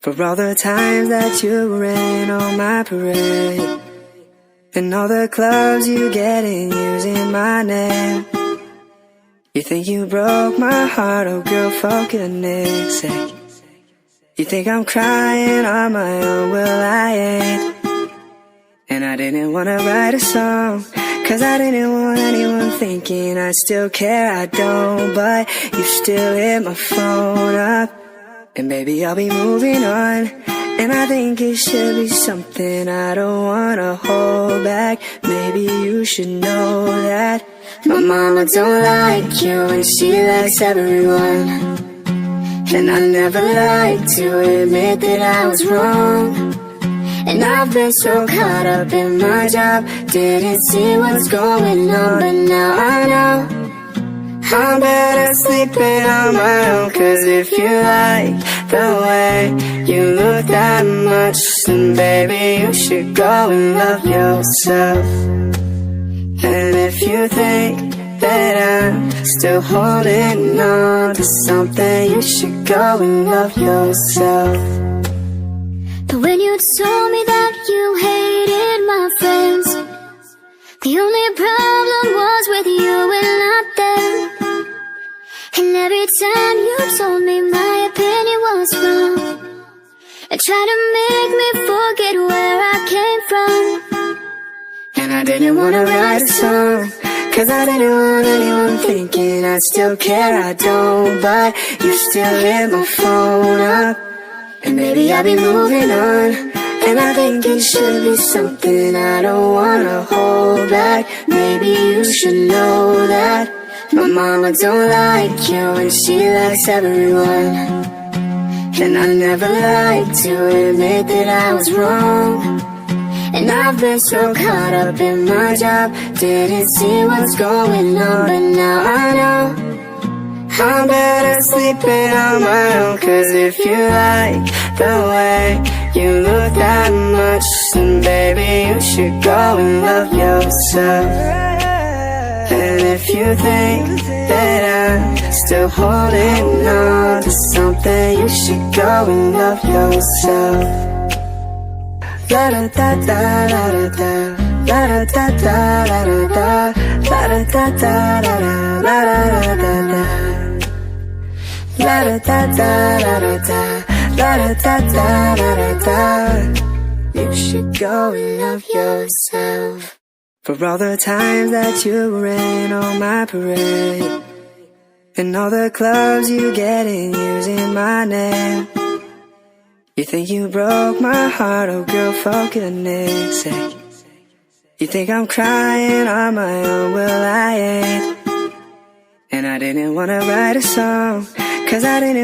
For all the times that you rain on my parade, and all the clubs you get in using my name. You think you broke my heart, oh girl, for goodness sake. You think I'm crying on my own, well I ain't. And I didn't wanna write a song, cause I didn't want anyone thinking I still care, I don't. But you still hit my phone up, and baby I'll be moving on. And I think it should be something I don't wanna hold back. Maybe you should know that my mama don't like you and she likes everyone. And I never like to admit that I was wrong. And I've been so caught up in my job, didn't see what's going on. But now I know I'm better sleeping on my own. Cause if you like the way you look that much, then baby you should go and love yourself. And if you think that I'm still holding on to something, you should go and love yourself. But when you told me that you hated my friends, the only problem was with you and not them. And every time you told me my opinion was wrong, and tried to make me forget where I came from. And I didn't wanna write a song, cause I didn't want anyone thinking I still care, I don't. But you still hit my phone up, and maybe I'll be moving on. And I think it should be something I don't wanna hold back. Maybe you should know that my mama don't like you and she likes everyone. And I never like to admit that I was wrong. And I've been so caught up in my job, didn't see what's going on. But now I know I'm better sleeping on my own. Cause if you like the way you look that much, then baby you should go and love yourself. And if you think that I'm still holding on to something, you should go and love yourself. La da da da la da da, la da da da la da da, la da da da la da, la da da da. La da da da la da da, la da da da la da da. You should go and love yourself. For all the times that you rain on my parade, and all the clubs you get in using my name. You think you broke my heart, oh girl, for goodness sake. You think I'm crying on my own, well I ain't. And I didn't wanna write a song, cause I didn't